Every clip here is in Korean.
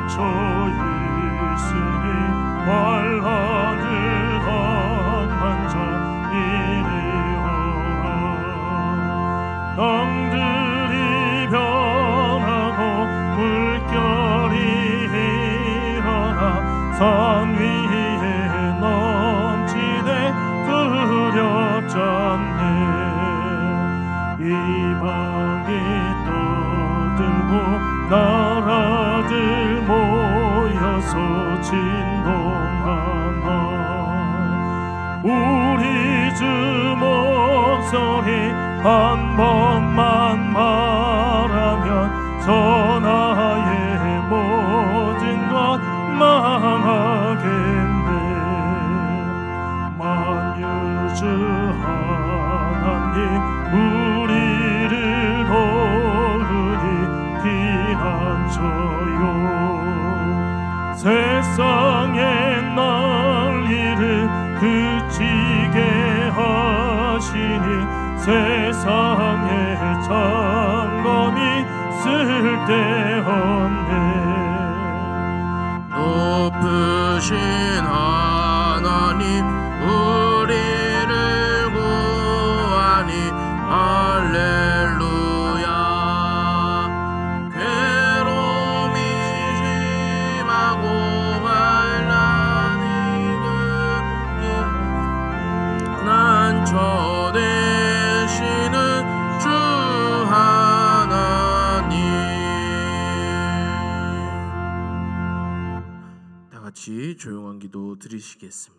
갇혀 있으니 환란을 당한 자 이리 오라. 땅들이 변하고 물결이 일어나 산 위에 넘치네 두렵지 않네. 이방이 떠들고 나라들 모여서 진동하나. 우리 주 목소리 한 번만 말하면 전하의 모든 것 망하겠네. 만유주 하나님 우리를 도우니 피난처요. 세상의 난리를 그치게 하시니 세상의 장검이 쓸데없네. 높으신 하나님 우리를 구하니 할렐루야. 괴로움이 심하고 환난이 난처 되시는 주 하나님. 다 같이 조용한 기도 드리시겠습니다.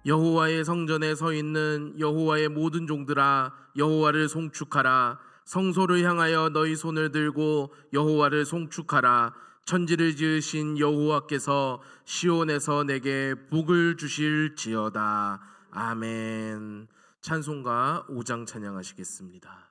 여호와의 성전에 서 있는 여호와의 모든 종들아 여호와를 송축하라. 성소를 향하여 너희 손을 들고 여호와를 송축하라. 천지를 지으신 여호와께서 시온에서 내게 복을 주실지어다. 아멘. 찬송가 5장 찬양하시겠습니다.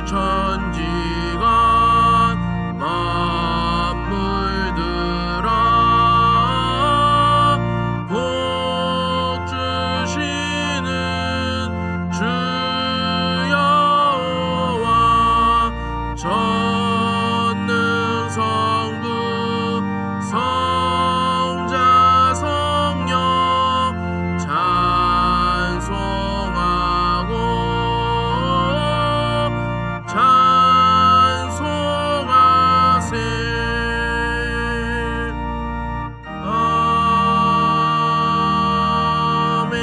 천지가 만물들아 복 주시는 주 여호와 전능성부 성자 성령 찬송하고 찬송하세. 아멘.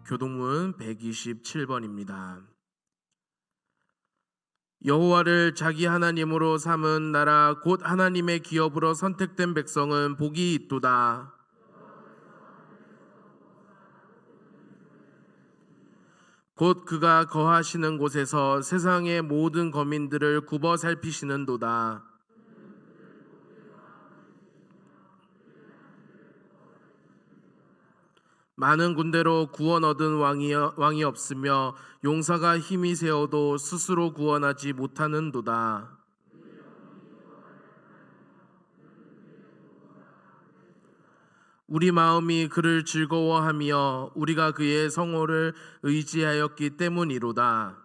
교동문 127번입니다. 여호와를 자기 하나님으로 삼은 나라 곧 하나님의 기업으로 선택된 백성은 복이 있도다. 곧 그가 거하시는 곳에서 세상의 모든 거민들을 굽어 살피시는도다. 많은 군대로 구원 얻은 왕이 없으며 용사가 힘이 세어도 스스로 구원하지 못하는도다. 우리 마음이 그를 즐거워하며 우리가 그의 성호를 의지하였기 때문이로다.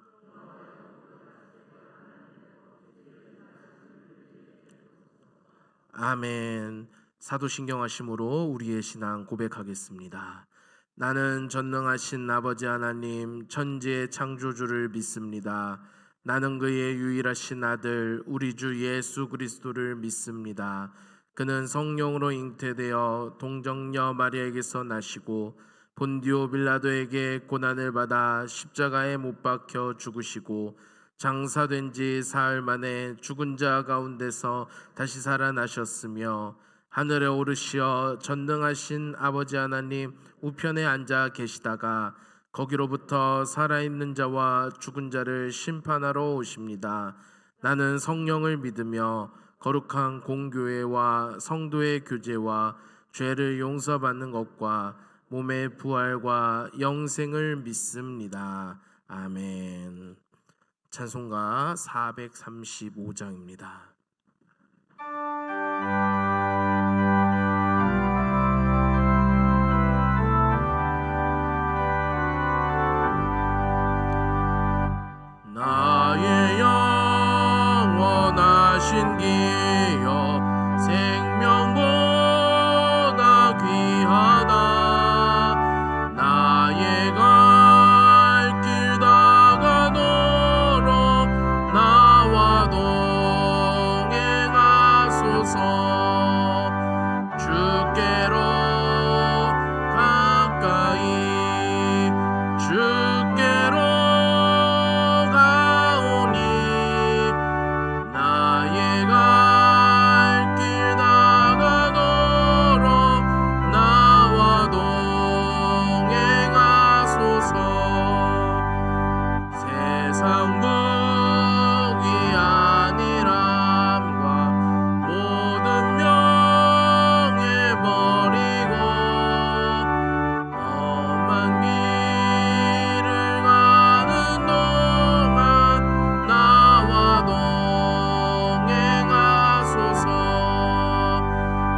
아멘. 사도신경하심으로 우리의 신앙 고백하겠습니다. 나는 전능하신 아버지 하나님 천지의 창조주를 믿습니다. 나는 그의 유일하신 아들 우리 주 예수 그리스도를 믿습니다. 그는 성령으로 잉태되어 동정녀 마리아에게서 나시고 본디오 빌라도에게 고난을 받아 십자가에 못 박혀 죽으시고 장사된 지 사흘 만에 죽은 자 가운데서 다시 살아나셨으며 하늘에 오르시어 전능하신 아버지 하나님 우편에 앉아 계시다가 거기로부터 살아있는 자와 죽은 자를 심판하러 오십니다. 나는 성령을 믿으며 거룩한 공교회와 성도의 교제와 죄를 용서받는 것과 몸의 부활과 영생을 믿습니다. 아멘. 찬송가 435장입니다. 나의 영원하신 기여 생명보다 귀하다. 나의 갈 길 다가도록 나와 동행하소서. 주께로 가까이 주께로 가오니 나의 갈 길 다가도록 나와 동행하소서. 세상 복이 아니람과 모든 명예 버리고 험한 길을 가는 동안 나와 동행하소서.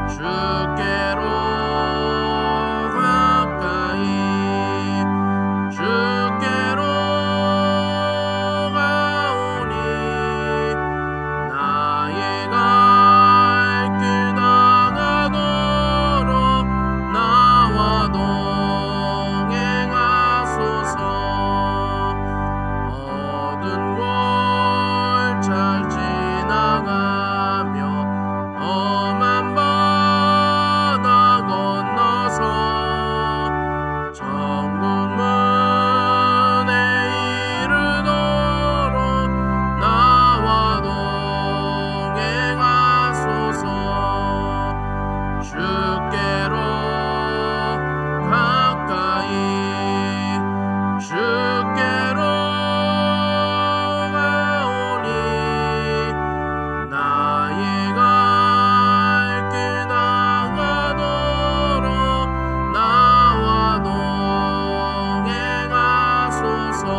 주께로 가까이 주께로 가오니 나의 갈 길 다가도록 나와 동행하소서. 어두운 골잘 지나가며 험한 바다 건너서 천국 문에 이르도록 나와 동행하소서. 주께로 가까이 주께로 가오니 나의 갈 길 다가도록 나와 동행하소서.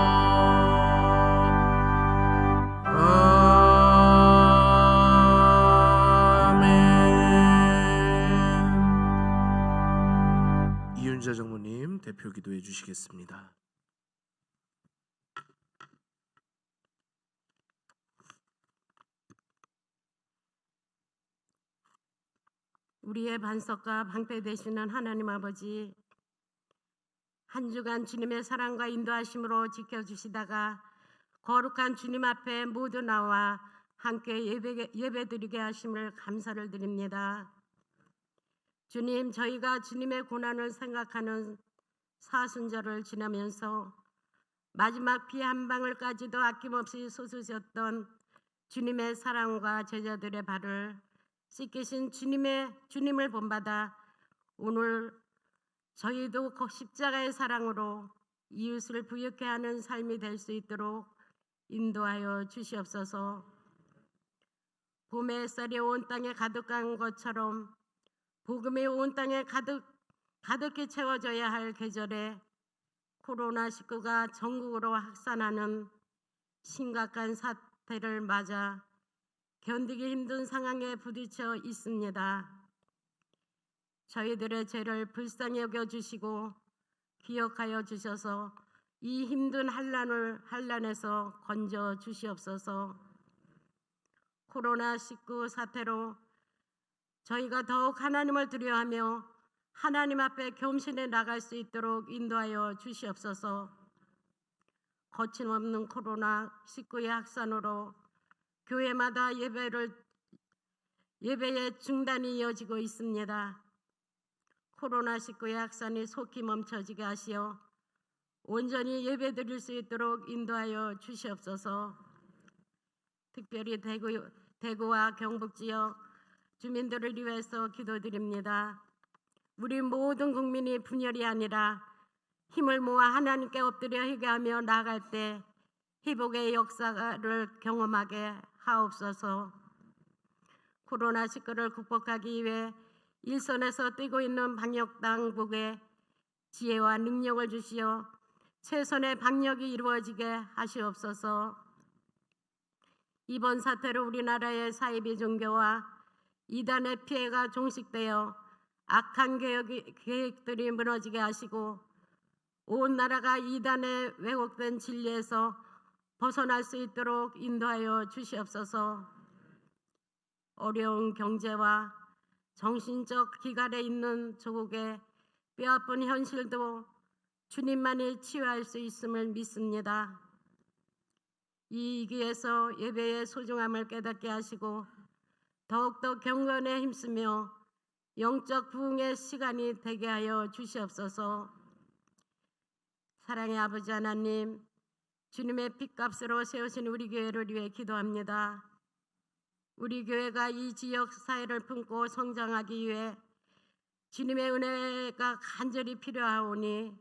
아멘. 이윤자 장로님 대표 기도해 주시겠습니다. 우리의 반석과 방패 되시는 하나님 아버지, 한 주간 주님의 사랑과 인도하심으로 지켜주시다가 거룩한 주님 앞에 모두 나와 함께 예배드리게 하심을 감사를 드립니다. 주님, 저희가 주님의 고난을 생각하는 사순절을 지나면서 마지막 피 한 방울까지도 아낌없이 쏟으셨던 주님의 사랑과 제자들의 발을 씻기신 주님을 본받아 오늘 저희도 그 십자가의 사랑으로 이웃을 부유케 하는 삶이 될 수 있도록 인도하여 주시옵소서. 봄의 햇살이 온 땅에 가득한 것처럼 복음이 온 땅에 가득히 채워져야 할 계절에 코로나19가 전국으로 확산하는 심각한 사태를 맞아 견디기 힘든 상황에 부딪혀 있습니다. 저희들의 죄를 불쌍히 여겨주시고 기억하여 주셔서 이 힘든 한란에서 건져 주시옵소서. 코로나19 사태로 저희가 더욱 하나님을 두려워하며 하나님 앞에 겸손해 나갈 수 있도록 인도하여 주시옵소서. 거침없는 코로나19의 확산으로 교회마다 예배의 중단이 이어지고 있습니다. 코로나19의 확산이 속히 멈춰지게 하시어 온전히 예배드릴 수 있도록 인도하여 주시옵소서. 특별히 대구와 경북 지역 주민들을 위해서 기도드립니다. 우리 모든 국민이 분열이 아니라 힘을 모아 하나님께 엎드려 회개하며 나아갈 때 회복의 역사를 경험하게 하옵소서. 코로나19를 극복하기 위해 일선에서 뛰고 있는 방역 당국에 지혜와 능력을 주시어 최선의 방역이 이루어지게 하시옵소서. 이번 사태로 우리나라의 사이비 종교와 이단의 피해가 종식되어 악한 계획들이 무너지게 하시고 온 나라가 이단의 왜곡된 진리에서 벗어날 수 있도록 인도하여 주시옵소서. 어려운 경제와 정신적 기갈에 있는 조국의 뼈아픈 현실도 주님만이 치유할 수 있음을 믿습니다. 이 위기에서 예배의 소중함을 깨닫게 하시고 더욱더 경건에 힘쓰며 영적 부흥의 시간이 되게 하여 주시옵소서. 사랑의 아버지 하나님, 주님의 핏값으로 세우신 우리 교회를 위해 기도합니다. 우리 교회가 이 지역 사회를 품고 성장하기 위해 주님의 은혜가 간절히 필요하오니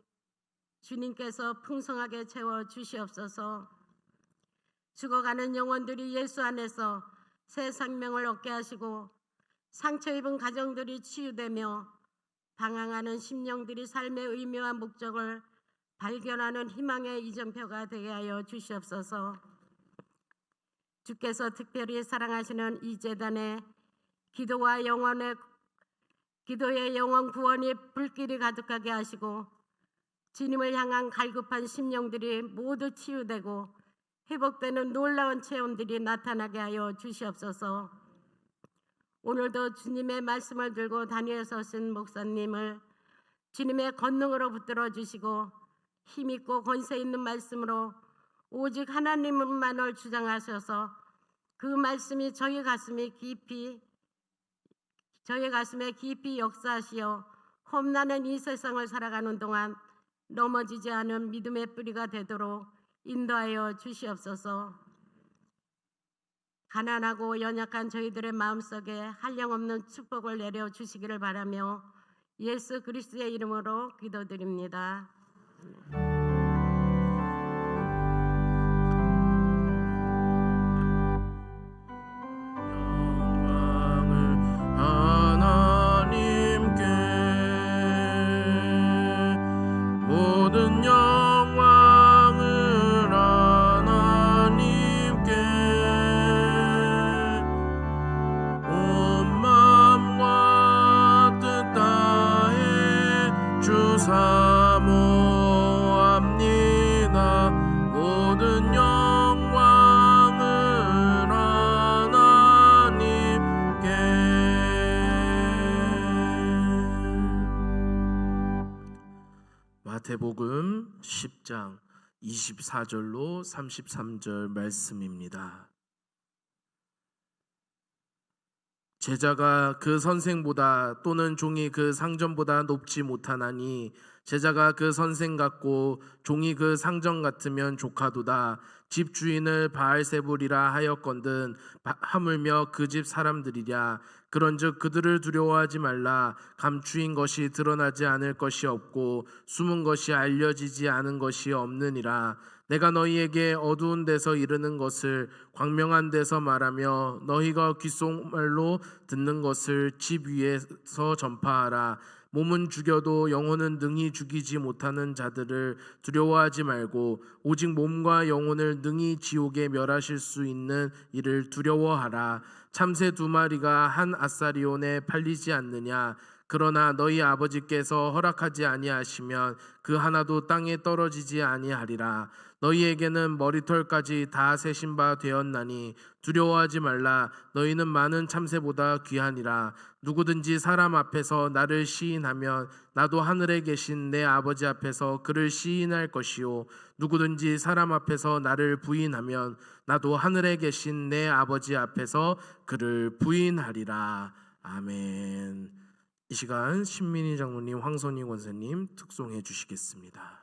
주님께서 풍성하게 채워 주시옵소서. 죽어가는 영혼들이 예수 안에서 새 생명을 얻게 하시고 상처 입은 가정들이 치유되며 방황하는 심령들이 삶의 의미와 목적을 발견하는 희망의 이정표가 되게 하여 주시옵소서. 주께서 특별히 사랑하시는 이 재단에 기도의 영혼 구원이 불길이 가득하게 하시고 주님을 향한 갈급한 심령들이 모두 치유되고 회복되는 놀라운 체험들이 나타나게 하여 주시옵소서. 오늘도 주님의 말씀을 들고 다니엘 서신 목사님을 주님의 권능으로 붙들어 주시고 힘있고 권세 있는 말씀으로 오직 하나님만을 주장하셔서 그 말씀이 저희 가슴에 깊이 역사하시어 험난한 이 세상을 살아가는 동안 넘어지지 않은 믿음의 뿌리가 되도록 인도하여 주시옵소서. 가난하고 연약한 저희들의 마음속에 한량없는 축복을 내려 주시기를 바라며 예수 그리스도의 이름으로 기도드립니다. 모든 영광을 하나님께 온 마음과 뜻 다해 주 사모합니다. 모든 영광을 하나님께. 마태복음 10장 24절로 33절 말씀입니다. 제자가 그 선생보다 또는 종이 그 상전보다 높지 못하나니 제자가 그 선생 같고 종이 그 상전 같으면 조카도다. 집 주인을 바알세불이라 하였건든 하물며 그 집 사람들이랴. 그런즉 그들을 두려워하지 말라. 감추인 것이 드러나지 않을 것이 없고 숨은 것이 알려지지 않은 것이 없느니라. 내가 너희에게 어두운 데서 이르는 것을 광명한 데서 말하며 너희가 귓속말로 듣는 것을 집 위에서 전파하라. 몸은 죽여도 영혼은 능히 죽이지 못하는 자들을 두려워하지 말고 오직 몸과 영혼을 능히 지옥에 멸하실 수 있는 이를 두려워하라. 참새 2마리가 한 아사리온에 팔리지 않느냐. 그러나 너희 아버지께서 허락하지 아니하시면 그 하나도 땅에 떨어지지 아니하리라. 너희에게는 머리털까지 다 세신 바 되었나니 두려워하지 말라. 너희는 많은 참새보다 귀하니라. 누구든지 사람 앞에서 나를 시인하면 나도 하늘에 계신 내 아버지 앞에서 그를 시인할 것이요 누구든지 사람 앞에서 나를 부인하면 나도 하늘에 계신 내 아버지 앞에서 그를 부인하리라. 아멘. 이 시간 신민희 장로님, 황선희 권사님 특송해 주시겠습니다.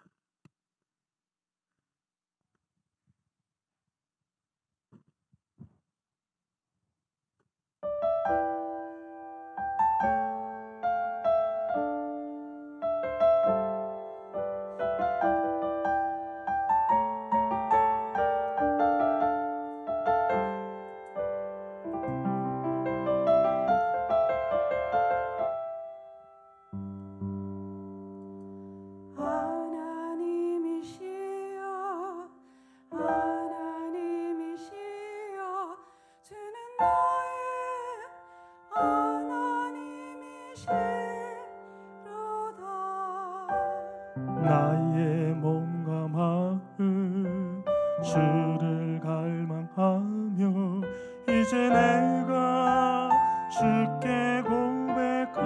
나의 몸과 마음 주를 갈망하며 이제 내가 주께 고백하는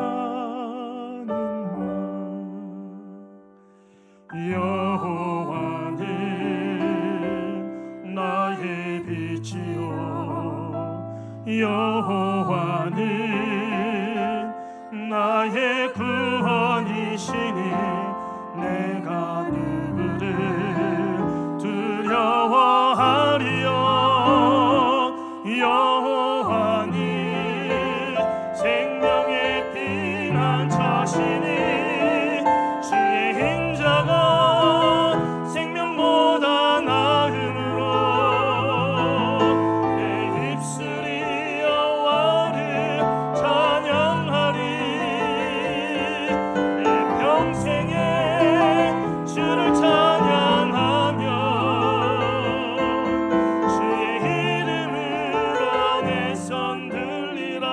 말 여호와는 나의 빛이요 여호와는 나의 구원이시니 내가 누구를 두려워하리요 여호와는 생명의 피난처시니 주의 인자가 생명보다 나음으로 내 입술이 여호와를 찬양하리 내 평생에 주를 찬양하며 주의 이름으로 내 손 들리라.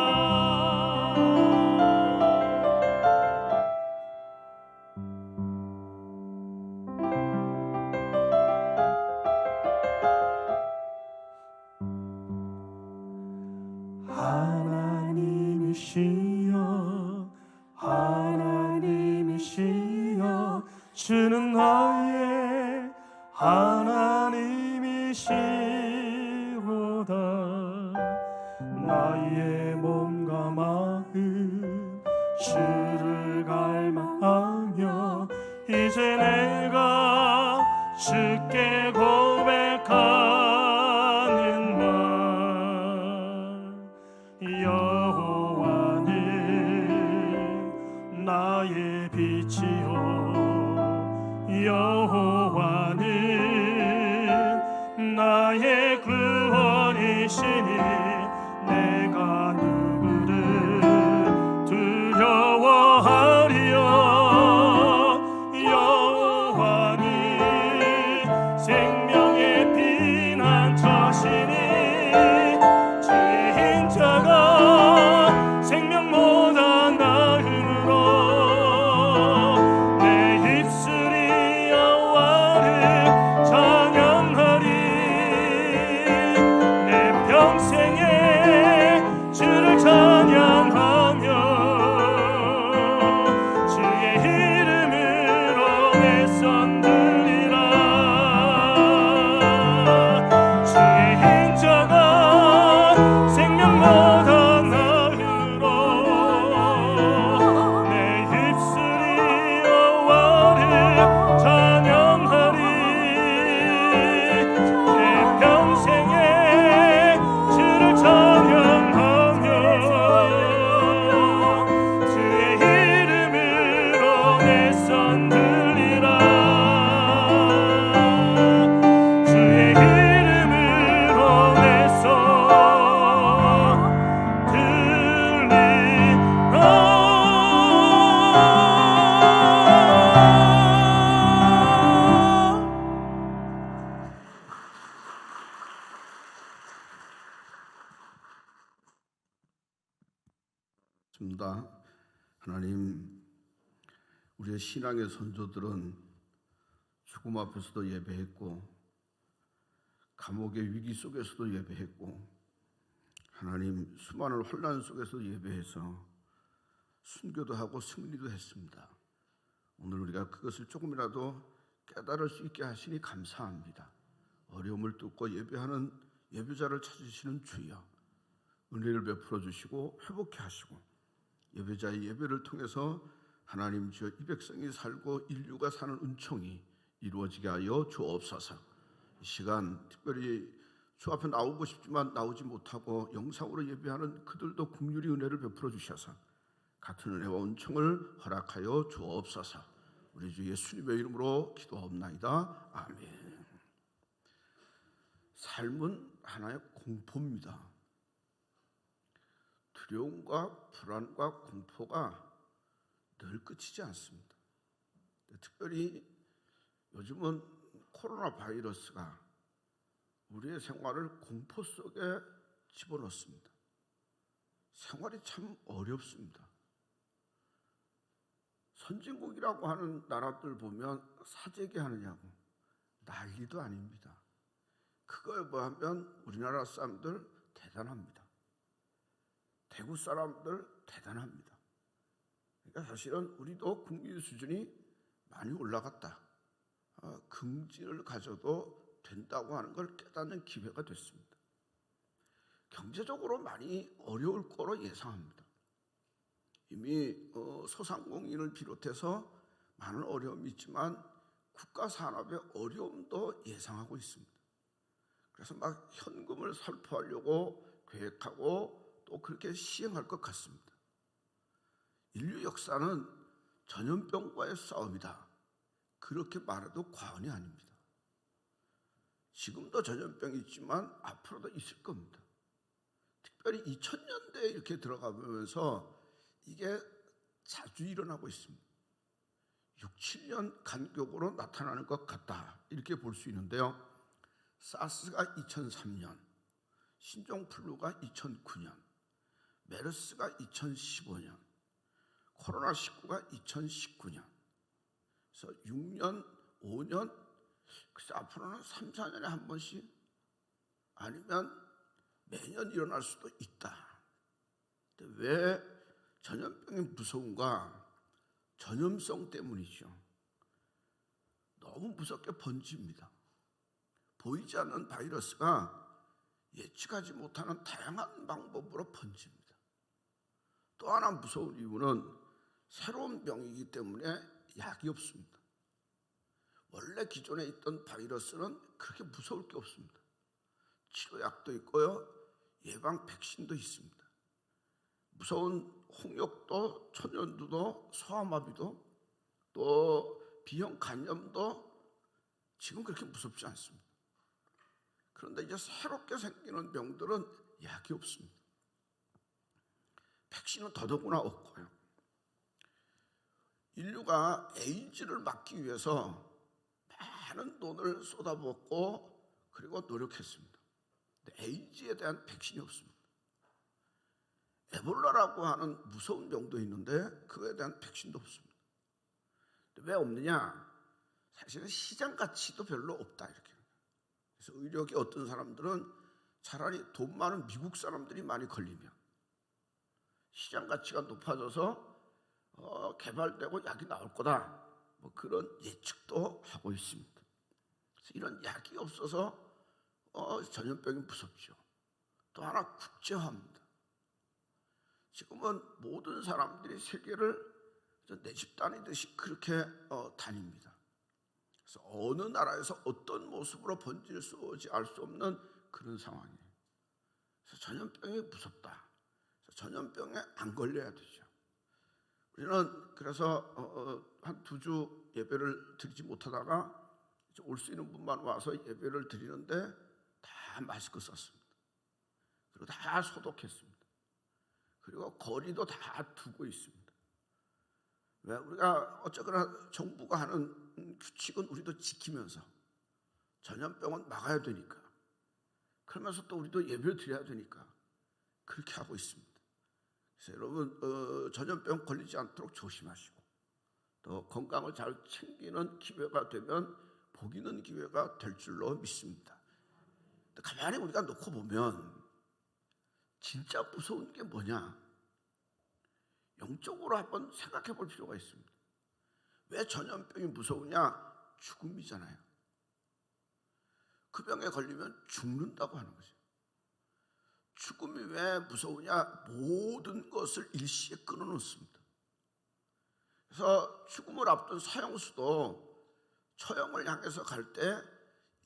하나님이시여 하나님이시여 주는 나의 하나님이시로다 나의 몸과 마음 주를 갈망하며 이제 내가 주께 고백하는 말 여호와는 나의 빛이요 여호와는 나의 구원이시니 내가 누구를 두려워하리요 여호와는 생명의 피난처시니 주의 인자가 생명보다 나음으로 내 입술이 여호와를 찬양하리 내 평생에 주를 찬양하며 주의 이름으로 내 손 들리라 주의 인자가 생명보다 나음으로 내 입술이 여호와를 찬양하리 내 평생에 주를 찬양하며 주의 이름으로 내 손 들리라 주의 이름으로 내 손 습니다. 하나님, 우리의 신앙의 선조들은 죽음 앞에서도 예배했고 감옥의 위기 속에서도 예배했고 하나님 수많은 혼란 속에서도 예배해서 순교도 하고 승리도 했습니다. 오늘 우리가 그것을 조금이라도 깨달을 수 있게 하시니 감사합니다. 어려움을 뚫고 예배하는 예배자를 찾으시는 주여 은혜를 베풀어 주시고 회복케 하시고 예배자의 예배를 통해서 하나님 주여 이 백성이 살고 인류가 사는 은총이 이루어지게 하여 주옵소서. 이 시간 특별히 주 앞에 나오고 싶지만 나오지 못하고 영상으로 예배하는 그들도 긍휼히 은혜를 베풀어 주셔서 같은 은혜와 은총을 허락하여 주옵소서. 우리 주 예수님의 이름으로 기도하옵나이다. 아멘. 삶은 하나의 공포입니다. 두려움과 불안과 공포가 늘 끝이지 않습니다. 특별히 요즘은 코로나 바이러스가 우리의 생활을 공포 속에 집어넣습니다. 생활이 참 어렵습니다. 선진국이라고 하는 나라들 보면 사재기 하느냐고 난리도 아닙니다. 그거에 비하면 우리나라 사람들 대단합니다. 대구 사람들 대단합니다. 그러니까 사실은 우리도 국민 수준이 많이 올라갔다. 긍지를 가져도 된다고 하는 걸 깨닫는 기회가 됐습니다. 경제적으로 많이 어려울 거로 예상합니다. 이미 소상공인을 비롯해서 많은 어려움이 있지만 국가 산업의 어려움도 예상하고 있습니다. 그래서 막 현금을 살포하려고 계획하고 또 그렇게 시행할 것 같습니다. 인류 역사는 전염병과의 싸움이다. 그렇게 말해도 과언이 아닙니다. 지금도 전염병이 있지만 앞으로도 있을 겁니다. 특별히 2000년대에 이렇게 들어가면서 이게 자주 일어나고 있습니다. 6, 7년 간격으로 나타나는 것 같다. 이렇게 볼 수 있는데요. 사스가 2003년, 신종플루가 2009년, 메르스가 2015년, 코로나19가 2019년. 그래서 6년, 5년, 그래서 앞으로는 3, 4년에 한 번씩 아니면 매년 일어날 수도 있다. 근데 왜 전염병이 무서운가? 전염성 때문이죠. 너무 무섭게 번집니다. 보이지 않는 바이러스가 예측하지 못하는 다양한 방법으로 번집니다. 또 하나 무서운 이유는 새로운 병이기 때문에 약이 없습니다. 원래 기존에 있던 바이러스는 그렇게 무서울 게 없습니다. 치료약도 있고요, 예방 백신도 있습니다. 무서운 홍역도, 천연두도, 소아마비도, 또 B형 간염도 지금 그렇게 무섭지 않습니다. 그런데 이제 새롭게 생기는 병들은 약이 없습니다. 백신은 더더구나 없고요. 인류가 에이즈를 막기 위해서 많은 돈을 쏟아붓고 그리고 노력했습니다. 근데 에이즈에 대한 백신이 없습니다. 에볼라라고 하는 무서운 병도 있는데 그거에 대한 백신도 없습니다. 왜 없느냐? 사실은 시장 가치도 별로 없다 이렇게. 그래서 의료계 어떤 사람들은 차라리 돈 많은 미국 사람들이 많이 걸리면 시장 가치가 높아져서 개발되고 약이 나올 거다. 뭐 그런 예측도 하고 있습니다. 그래서 이런 약이 없어서 전염병이 무섭죠. 또 하나 국제화입니다. 지금은 모든 사람들이 세계를 내 집 다니듯이 그렇게 다닙니다. 그래서 어느 나라에서 어떤 모습으로 번질지 알 수 없는 그런 상황이에요. 그래서 전염병이 무섭다. 그래서 전염병에 안 걸려야 되죠. 우리는 그래서 한 2주 예배를 드리지 못하다가 올 수 있는 분만 와서 예배를 드리는데 다 마스크 썼습니다. 그리고 다 소독했습니다. 그리고 거리도 다 두고 있습니다. 왜? 우리가 어쨌거나 정부가 하는 규칙은 우리도 지키면서 전염병은 막아야 되니까, 그러면서 또 우리도 예배를 드려야 되니까 그렇게 하고 있습니다. 그래서 여러분 전염병 걸리지 않도록 조심하시고 또 건강을 잘 챙기는 기회가 되면 복 있는 기회가 될 줄로 믿습니다. 가만히 우리가 놓고 보면 진짜 무서운 게 뭐냐? 영적으로 한번 생각해 볼 필요가 있습니다. 왜 전염병이 무서우냐? 죽음이잖아요. 그 병에 걸리면 죽는다고 하는 거죠. 죽음이 왜 무서우냐? 모든 것을 일시에 끊어놓습니다. 그래서 죽음을 앞둔 서영수도 처형을 향해서 갈 때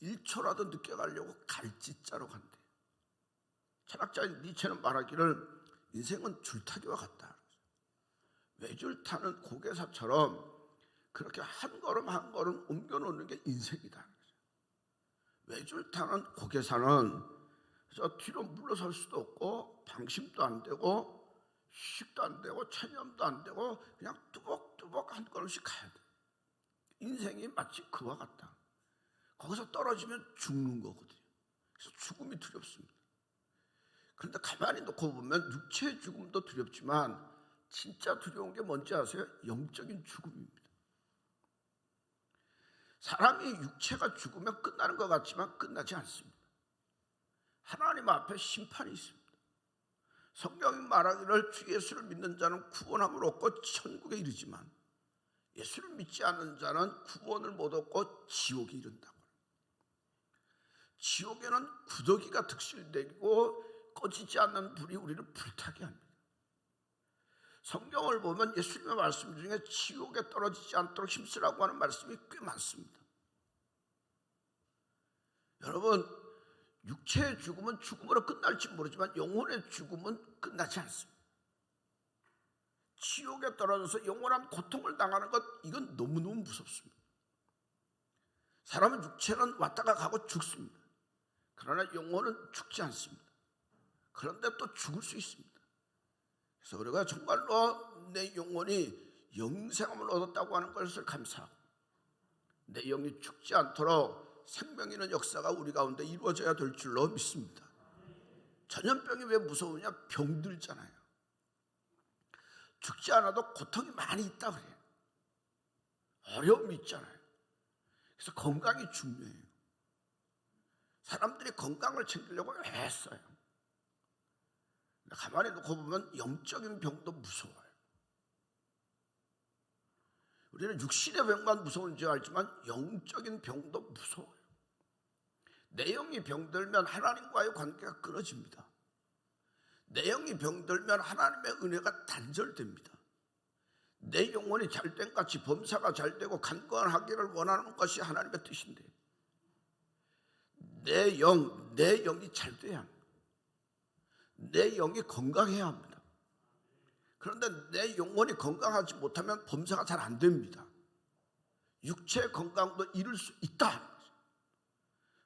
1초라도 늦게 가려고 갈짓자로 간대요. 철학자인 니체는 말하기를 인생은 줄타기와 같다. 외줄 타는 고개사처럼 그렇게 한 걸음 한 걸음 옮겨놓는 게 인생이다. 외줄 타는 고개사는 그래서 뒤로 물러설 수도 없고 방심도 안 되고 휴식도 안 되고 체념도 안 되고 그냥 뚜벅뚜벅 한 걸음씩 가야 돼. 인생이 마치 그와 같다. 거기서 떨어지면 죽는 거거든요. 그래서 죽음이 두렵습니다. 그런데 가만히 놓고 보면 육체의 죽음도 두렵지만 진짜 두려운 게 뭔지 아세요? 영적인 죽음입니다. 사람이 육체가 죽으면 끝나는 것 같지만 끝나지 않습니다. 하나님 앞에 심판이 있습니다. 성경이 말하기를 주 예수를 믿는 자는 구원함을 얻고 천국에 이르지만 예수를 믿지 않는 자는 구원을 못 얻고 지옥에 이른다고. 지옥에는 구더기가 득실되고 꺼지지 않는 불이 우리를 불타게 합니다. 성경을 보면 예수님의 말씀 중에 지옥에 떨어지지 않도록 힘쓰라고 하는 말씀이 꽤 많습니다. 여러분, 육체의 죽음은 죽음으로 끝날지 모르지만 영혼의 죽음은 끝나지 않습니다. 지옥에 떨어져서 영원한 고통을 당하는 것, 이건 너무너무 무섭습니다. 사람은 육체는 왔다가 가고 죽습니다. 그러나 영혼은 죽지 않습니다. 그런데 또 죽을 수 있습니다. 그래서 우리가 정말로 내 영혼이 영생함을 얻었다고 하는 것을 감사하고 내 영이 죽지 않도록 생명 있는 역사가 우리 가운데 이루어져야 될 줄로 믿습니다. 전염병이 왜 무서우냐? 병들잖아요. 죽지 않아도 고통이 많이 있다 그래요. 어려움이 있잖아요. 그래서 건강이 중요해요. 사람들이 건강을 챙기려고 애써요. 가만히 놓고 보면 영적인 병도 무서워요. 우리는 육신의 병만 무서운지 알지만 영적인 병도 무서워요. 내 영이 병들면 하나님과의 관계가 끊어집니다. 내 영이 병들면 하나님의 은혜가 단절됩니다. 내 영혼이 잘된 같이 범사가 잘되고 강건하기를 원하는 것이 하나님의 뜻인데 내 영이 잘 돼야 합니다. 내 영이 건강해야 합니다. 그런데 내 영혼이 건강하지 못하면 범사가 잘 안 됩니다. 육체의 건강도 잃을 수 있다.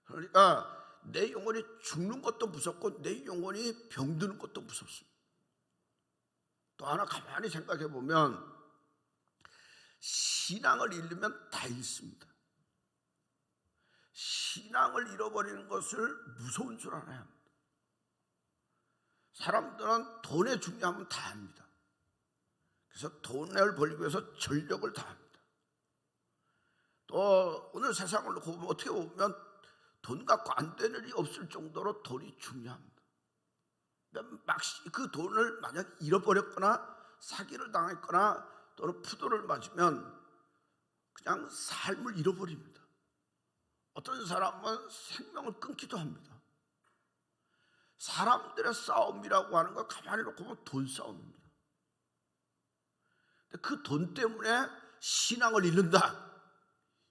그러니까 내 영혼이 죽는 것도 무섭고 내 영혼이 병드는 것도 무섭습니다. 또 하나 가만히 생각해 보면 신앙을 잃으면 다 잃습니다. 신앙을 잃어버리는 것을 무서운 줄 알아야 합니다. 사람들은 돈의 중요함은 다 압니다. 그래서 돈을 벌기 위해서 전력을 다합니다. 또 오늘 세상을 놓고 보면 어떻게 보면 돈 갖고 안 되는 일이 없을 정도로 돈이 중요합니다. 그 돈을 만약 잃어버렸거나 사기를 당했거나 또는 푸도를 맞으면 그냥 삶을 잃어버립니다. 어떤 사람은 생명을 끊기도 합니다. 사람들의 싸움이라고 하는 거 가만히 놓고 보면 돈 싸움입니다. 그 돈 때문에 신앙을 잃는다.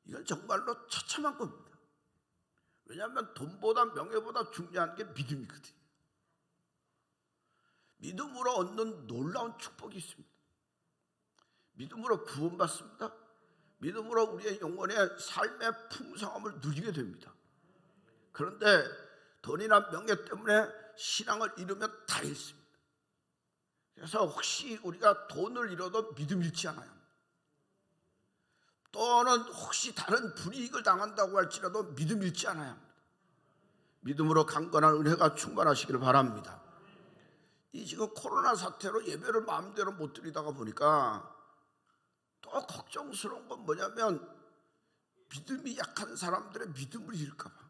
이건 정말로 처참한 겁니다. 왜냐하면 돈보다 명예보다 중요한 게 믿음이거든요. 믿음으로 얻는 놀라운 축복이 있습니다. 믿음으로 구원받습니다. 믿음으로 우리의 영혼의 삶의 풍성함을 누리게 됩니다. 그런데 돈이나 명예 때문에 신앙을 잃으면 다 잃습니다. 그래서 혹시 우리가 돈을 잃어도 믿음 잃지 않아요. 또는 혹시 다른 불이익을 당한다고 할지라도 믿음 잃지 않아야 합니다. 믿음으로 강건한 은혜가 충만하시기를 바랍니다. 이 지금 코로나 사태로 예배를 마음대로 못 드리다가 보니까 또 걱정스러운 건 뭐냐면 믿음이 약한 사람들의 믿음을 잃을까 봐.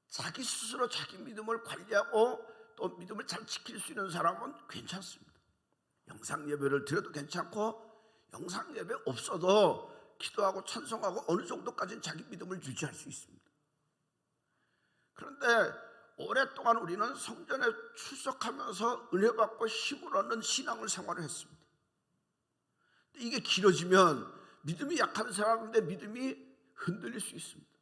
자기 스스로 자기 믿음을 관리하고 또 믿음을 잘 지킬 수 있는 사람은 괜찮습니다. 영상 예배를 드려도 괜찮고 영상 예배 없어도 기도하고 찬송하고 어느 정도까지는 자기 믿음을 유지할 수 있습니다. 그런데 오랫동안 우리는 성전에 출석하면서 은혜 받고 힘을 얻는 신앙을 생활을 했습니다. 이게 길어지면 믿음이 약한 사람인데 믿음이 흔들릴 수 있습니다.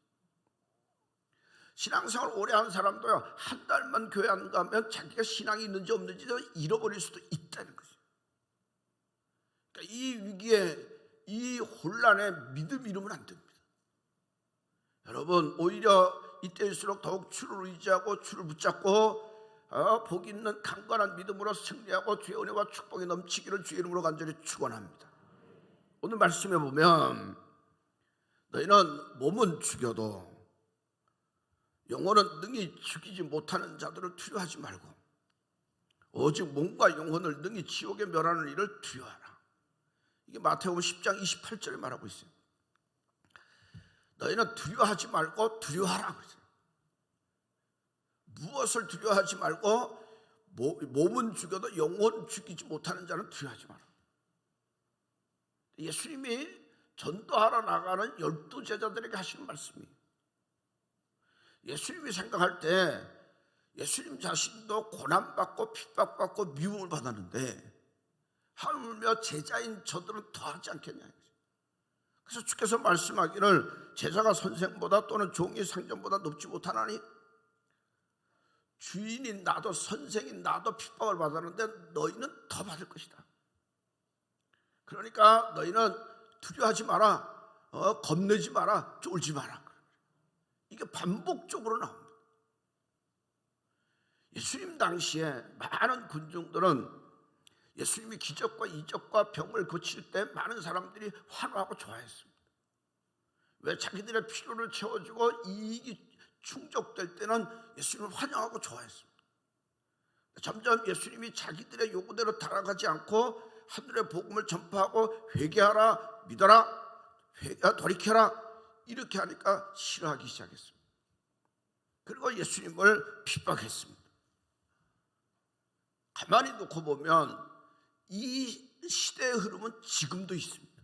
신앙생활 오래 한 사람도요, 한 달만 교회 안 가면 자기가 신앙이 있는지 없는지도 잃어버릴 수도 있다는 거죠. 그러니까 이 위기에, 이 혼란에 믿음 잃으면 안 됩니다. 여러분, 오히려 이때일수록 더욱 주를 의지하고 주를 붙잡고 복 있는 강건한 믿음으로 승리하고 주의 은혜와 축복이 넘치기를 주의 이름으로 간절히 축원합니다. 오늘 말씀해 보면 너희는 몸은 죽여도 영혼은 능히 죽이지 못하는 자들을 두려워하지 말고 오직 몸과 영혼을 능히 지옥에 멸하는 일을 두려워하라. 이게 마태복음 10장 28절에 말하고 있어요. 너희는 두려워하지 말고 두려워하라 그랬어요. 무엇을 두려워하지 말고 몸은 죽여도 영혼 죽이지 못하는 자는 두려워하지 마라. 예수님이 전도하러 나가는 12 제자들에게 하시는 말씀이에요. 예수님이 생각할 때 예수님 자신도 고난받고 핍박받고 미움을 받았는데 하물며 제자인 저들은 더하지 않겠냐. 그래서 주께서 말씀하기를 제자가 선생보다 또는 종이 상전보다 높지 못하나니 주인인 나도 선생인 나도 핍박을 받았는데 너희는 더 받을 것이다. 그러니까 너희는 두려워하지 마라, 겁내지 마라, 쫄지 마라. 이게 반복적으로 나옵니다. 예수님 당시에 많은 군중들은 예수님이 기적과 이적과 병을 고칠 때 많은 사람들이 환호하고 좋아했습니다. 왜? 자기들의 필요를 채워주고 이익이 충족될 때는 예수님을 환영하고 좋아했습니다. 점점 예수님이 자기들의 요구대로 따라가지 않고 하늘의 복음을 전파하고 회개하라, 믿어라, 돌이켜라 이렇게 하니까 싫어하기 시작했습니다. 그리고 예수님을 핍박했습니다. 가만히 놓고 보면 이 시대의 흐름은 지금도 있습니다.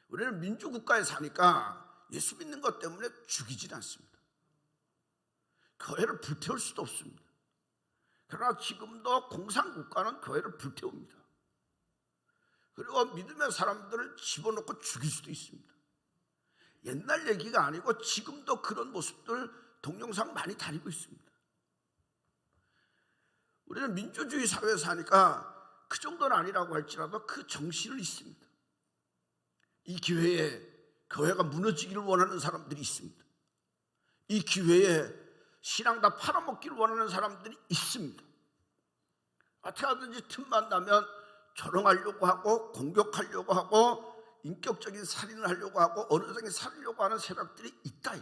우리는 민주국가에 사니까 예수 믿는 것 때문에 죽이질 않습니다. 교회를 불태울 수도 없습니다. 그러나 지금도 공산국가는 교회를 불태웁니다. 그리고 믿음의 사람들을 집어넣고 죽일 수도 있습니다. 옛날 얘기가 아니고 지금도 그런 모습들 동영상 많이 다니고 있습니다. 우리는 민주주의 사회에 사니까 그 정도는 아니라고 할지라도 그 정신은 있습니다. 이 기회에 교회가 무너지기를 원하는 사람들이 있습니다. 이 기회에 신앙 다 팔아먹기를 원하는 사람들이 있습니다. 어떻게 하든지 틈만 나면 조롱하려고 하고 공격하려고 하고 인격적인 살인을 하려고 하고 언어적인 살리려고 하는 세력들이 있다.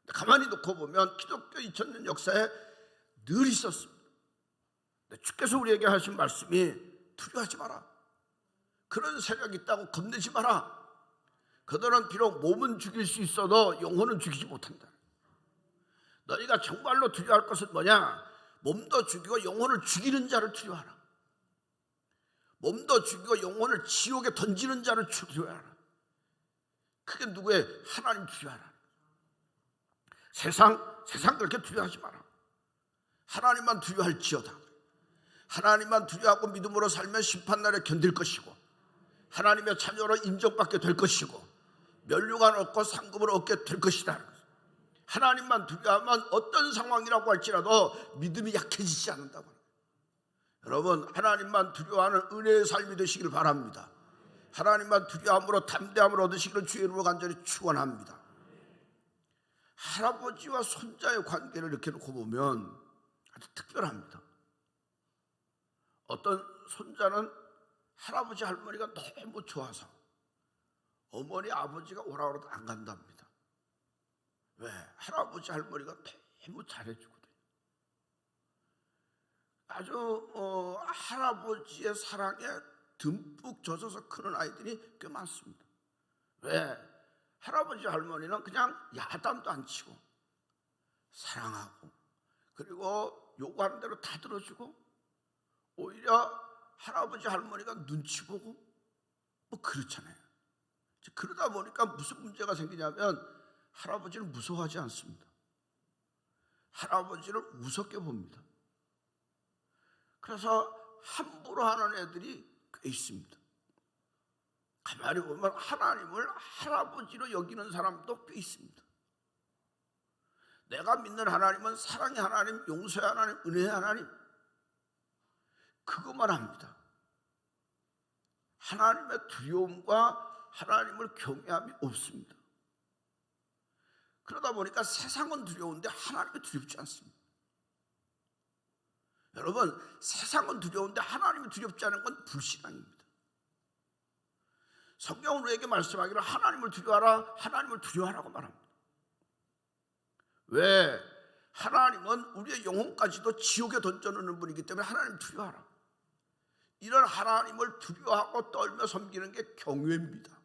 가만히 놓고 보면 기독교 2000년 역사에 늘 있었습니다. 주께서 우리에게 하신 말씀이 두려워하지 마라. 그런 세력이 있다고 겁내지 마라. 그들은 비록 몸은 죽일 수 있어도 영혼은 죽이지 못한다. 너희가 정말로 두려워할 것은 뭐냐? 몸도 죽이고 영혼을 죽이는 자를 두려워하라. 몸도 죽이고 영혼을 지옥에 던지는 자를 두려워하라. 그게 누구의? 하나님 두려워하라. 세상 그렇게 두려워하지 마라. 하나님만 두려워할지어다. 하나님만 두려워하고 믿음으로 살면 심판날에 견딜 것이고 하나님의 자녀로 인정받게 될 것이고 면류관 얻고 상급을 얻게 될 것이다. 하나님만 두려워하면 어떤 상황이라고 할지라도 믿음이 약해지지 않는다고. 여러분, 하나님만 두려워하는 은혜의 삶이 되시길 바랍니다. 하나님만 두려움으로 담대함을 얻으시기를 주의 이름으로 간절히 축원합니다. 할아버지와 손자의 관계를 이렇게 놓고 보면 아주 특별합니다. 어떤 손자는 할아버지 할머니가 너무 좋아서 어머니 아버지가 오라 그래도 안 간답니다. 왜? 할아버지 할머니가 너무 잘해주거든요. 아주 할아버지의 사랑에 듬뿍 젖어서 크는 아이들이 꽤 많습니다. 왜? 할아버지 할머니는 그냥 야단도 안 치고 사랑하고 그리고 요구하는 대로 다 들어주고 오히려 할아버지 할머니가 눈치 보고 뭐 그렇잖아요. 그러다 보니까 무슨 문제가 생기냐면 할아버지를 무서워하지 않습니다. 할아버지를 우습게 봅니다. 그래서 함부로 하는 애들이 꽤 있습니다. 가만히 보면 하나님을 할아버지로 여기는 사람도 꽤 있습니다. 내가 믿는 하나님은 사랑의 하나님, 용서의 하나님, 은혜의 하나님 그것만 합니다. 하나님의 두려움과 하나님을 경외함이 없습니다. 그러다 보니까 세상은 두려운데 하나님이 두렵지 않습니다. 여러분, 세상은 두려운데 하나님이 두렵지 않은 건 불신앙입니다. 성경은 우리에게 말씀하기를 하나님을 두려워하라, 하나님을 두려워하라고 말합니다. 왜? 하나님은 우리의 영혼까지도 지옥에 던져놓는 분이기 때문에 하나님 두려워하라. 이런 하나님을 두려워하고 떨며 섬기는 게 경외입니다.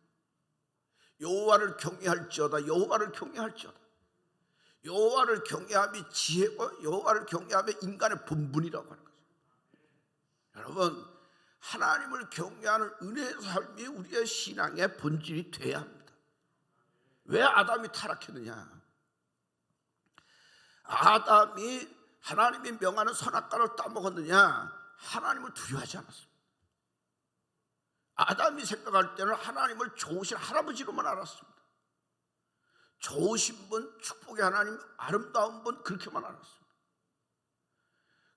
여호와를 경외할지어다. 여호와를 경외할지어다. 여호와를 경외함이 지혜고 여호와를 경외함이 인간의 본분이라고 하는 거죠. 여러분, 하나님을 경외하는 은혜의 삶이 우리의 신앙의 본질이 돼야 합니다. 왜 아담이 타락했느냐? 아담이 하나님이 명하는 선악과를 따먹었느냐? 하나님을 두려워하지 않았습니다. 아담이 생각할 때는 하나님을 좋으신 할아버지로만 알았습니다. 좋으신 분, 축복의 하나님, 아름다운 분, 그렇게만 알았습니다.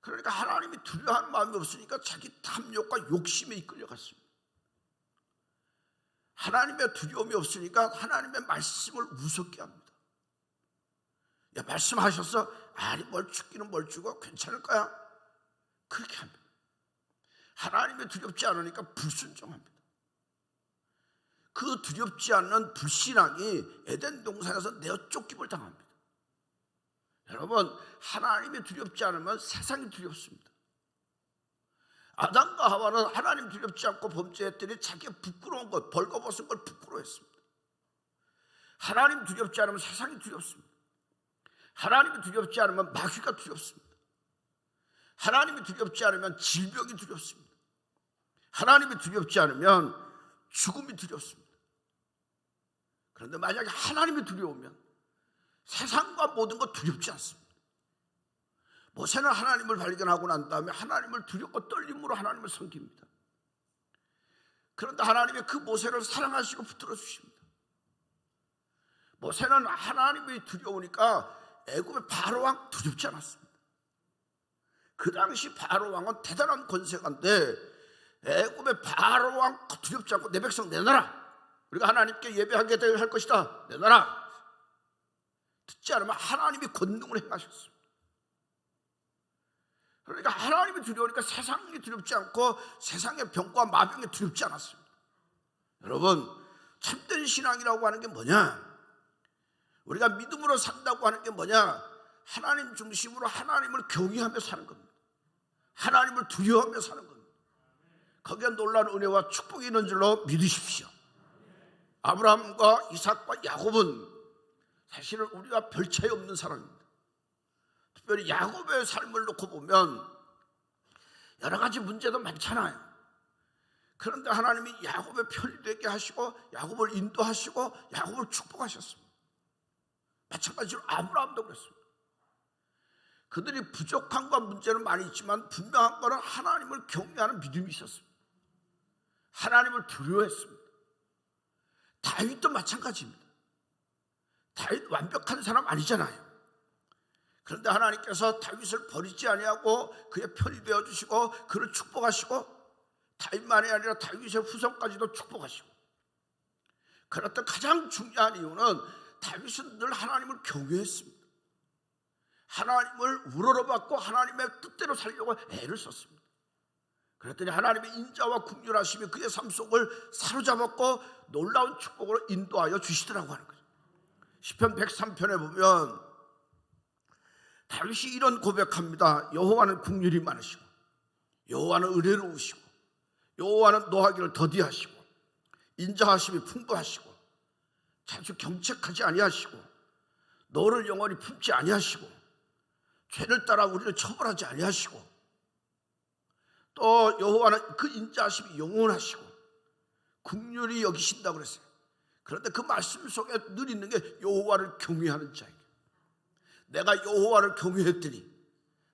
그러니까 하나님이 두려워하는 마음이 없으니까 자기 탐욕과 욕심에 이끌려갔습니다. 하나님의 두려움이 없으니까 하나님의 말씀을 우습게 합니다. 야, 말씀하셨어? 아니, 뭘 죽기는 뭘 죽어? 괜찮을 거야? 그렇게 합니다. 하나님이 두렵지 않으니까 불순종합니다. 그 두렵지 않는 불신앙이 에덴 동산에서 내어 쫓김을 당합니다. 여러분, 하나님이 두렵지 않으면 세상이 두렵습니다. 아담과 하와는 하나님 두렵지 않고 범죄했더니 자기가 부끄러운 것, 벌거벗은 걸 부끄러워했습니다. 하나님 두렵지 않으면 세상이 두렵습니다. 하나님이 두렵지 않으면 마귀가 두렵습니다. 하나님이 두렵지 않으면 질병이 두렵습니다. 하나님이 두렵지 않으면 죽음이 두렵습니다. 그런데 만약에 하나님이 두려우면 세상과 모든 것 두렵지 않습니다. 모세는 하나님을 발견하고 난 다음에 하나님을 두렵고 떨림으로 하나님을 섬깁니다. 그런데 하나님이 그 모세를 사랑하시고 붙들어 주십니다. 모세는 하나님이 두려우니까 애굽의 바로왕 두렵지 않았습니다. 그 당시 바로왕은 대단한 권세가인데 애굽의 바로왕 두렵지 않고 내 백성 내놔라. 우리가 하나님께 예배하게 할 것이다. 내놔라. 듣지 않으면 하나님이 권능을 행하셨습니다. 그러니까 하나님이 두려우니까 세상이 두렵지 않고 세상의 병과 마병이 두렵지 않았습니다. 여러분, 참된 신앙이라고 하는 게 뭐냐? 우리가 믿음으로 산다고 하는 게 뭐냐? 하나님 중심으로 하나님을 경외하며 사는 겁니다. 하나님을 두려워하며 사는 겁니다. 거기에 놀라운 은혜와 축복이 있는 줄로 믿으십시오. 아브라함과 이삭과 야곱은 사실은 우리가 별 차이 없는 사람입니다. 특별히 야곱의 삶을 놓고 보면 여러 가지 문제도 많잖아요. 그런데 하나님이 야곱의 편이 되게 하시고 야곱을 인도하시고 야곱을 축복하셨습니다. 마찬가지로 아브라함도 그랬습니다. 그들이 부족함과 문제는 많이 있지만 분명한 것은 하나님을 경외하는 믿음이 있었습니다. 하나님을 두려워했습니다. 다윗도 마찬가지입니다. 다윗 완벽한 사람 아니잖아요. 그런데 하나님께서 다윗을 버리지 아니하고 그의 편이 되어주시고 그를 축복하시고 다윗만이 아니라 다윗의 후손까지도 축복하시고, 그랬던 가장 중요한 이유는 다윗은 늘 하나님을 경외했습니다. 하나님을 우러러봤고 하나님의 뜻대로 살려고 애를 썼습니다. 그랬더니 하나님의 인자와 긍휼하심이 그의 삶 속을 사로잡았고 놀라운 축복으로 인도하여 주시더라고 하는 거죠. 시편 103편에 보면 다윗이 이런 고백합니다. 여호와는 긍휼이 많으시고 여호와는 은혜로우시고 여호와는 노하기를 더디하시고 인자하심이 풍부하시고 자주 경책하지 아니하시고 너를 영원히 품지 아니하시고 죄를 따라 우리를 처벌하지 아니하시고, 또 여호와는 그 인자하심이 영원하시고 긍휼히 여기신다고 그랬어요. 그런데 그 말씀 속에 늘 있는 게 여호와를 경외하는 자에게, 내가 여호와를 경외했더니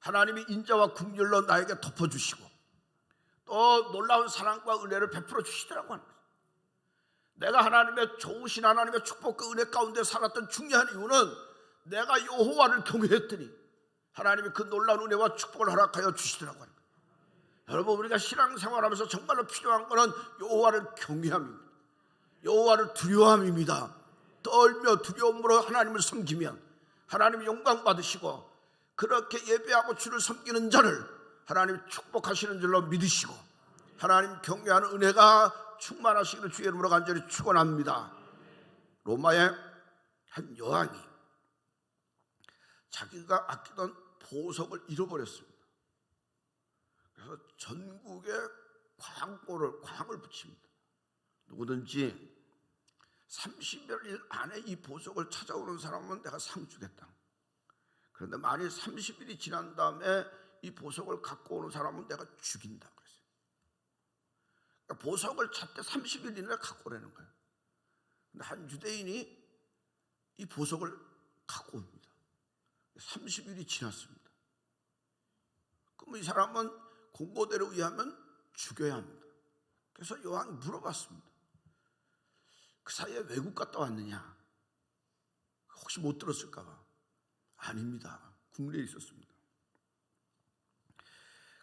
하나님이 인자와 긍휼로 나에게 덮어주시고 또 놀라운 사랑과 은혜를 베풀어 주시더라고 하는 거예요. 내가 하나님의 좋으신 하나님의 축복 그 은혜 가운데 살았던 중요한 이유는 내가 여호와를 경외했더니 하나님이 그 놀라운 은혜와 축복을 허락하여 주시더라고 하는 거예요. 여러분, 우리가 신앙생활하면서 정말로 필요한 것은 여호와를 경외함입니다. 여호와를 두려워함입니다. 떨며 두려움으로 하나님을 섬기면 하나님이 영광 받으시고 그렇게 예배하고 주를 섬기는 자를 하나님이 축복하시는 줄로 믿으시고 하나님 경외하는 은혜가 충만하시기를 주의 이름으로 간절히 축원합니다. 로마의 한 여왕이 자기가 아끼던 보석을 잃어버렸습니다. 그래서 전국에 광을 붙입니다. 누구든지 30일 안에 이 보석을 찾아오는 사람은 내가 상 주겠다. 그런데 만일 30일이 지난 다음에 이 보석을 갖고 오는 사람은 내가 죽인다 그랬어요. 그러니까 보석을 찾되 30일 이내에 갖고 오라는 거예요. 근데 한 유대인이 이 보석을 갖고 옵니다. 30일이 지났습니다. 그럼 이 사람은 공고대로 의하면 죽여야 합니다. 그래서 여왕이 물어봤습니다. 그 사이에 외국 갔다 왔느냐? 혹시 못 들었을까 봐. 아닙니다. 국내에 있었습니다.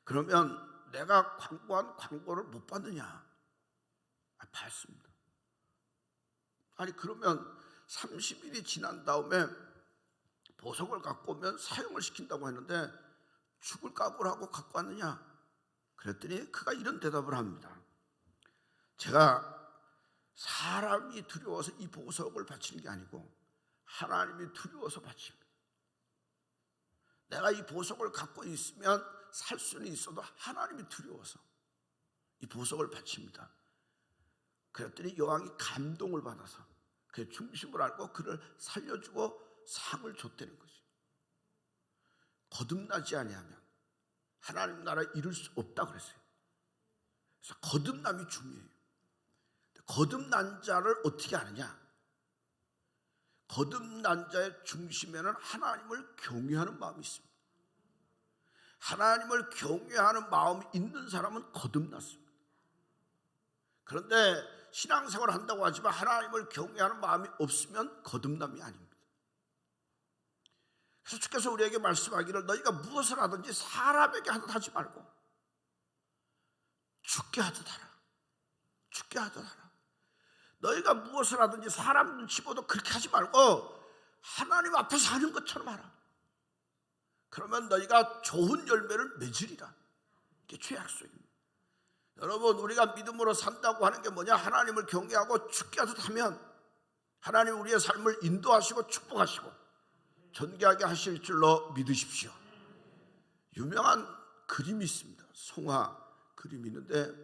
그러면 내가 광고한 광고를 못 받느냐? 받습니다. 아니 그러면 30일이 지난 다음에 보석을 갖고 오면 사용을 시킨다고 했는데 죽을 각오를 하고 갖고 왔느냐? 그랬더니 그가 이런 대답을 합니다. 제가 사람이 두려워서 이 보석을 바치는 게 아니고 하나님이 두려워서 바칩니다. 내가 이 보석을 갖고 있으면 살 수는 있어도 하나님이 두려워서 이 보석을 바칩니다. 그랬더니 여왕이 감동을 받아서 그의 중심을 알고 그를 살려주고 상을 줬다는 거죠. 거듭나지 아니하면 하나님 나라에 이룰 수 없다 그랬어요. 그래서 거듭남이 중요해요. 거듭난 자를 어떻게 아느냐? 거듭난 자의 중심에는 하나님을 경외하는 마음이 있습니다. 하나님을 경외하는 마음이 있는 사람은 거듭났습니다. 그런데 신앙생활을 한다고 하지만 하나님을 경외하는 마음이 없으면 거듭남이 아닙니다. 그래서 주께서 우리에게 말씀하기를 너희가 무엇을 하든지 사람에게 하듯 하지 말고 주께 하듯 하라. 주께 하듯 하라. 너희가 무엇을 하든지 사람 눈치 보도 그렇게 하지 말고 하나님 앞에서 하는 것처럼 하라. 그러면 너희가 좋은 열매를 맺으리라. 이게 주의 약속입니다. 여러분 우리가 믿음으로 산다고 하는 게 뭐냐? 하나님을 경외하고 주께 하듯 하면 하나님 우리의 삶을 인도하시고 축복하시고 존귀하게 하실 줄로 믿으십시오. 유명한 그림이 있습니다. 송화 그림이 있는데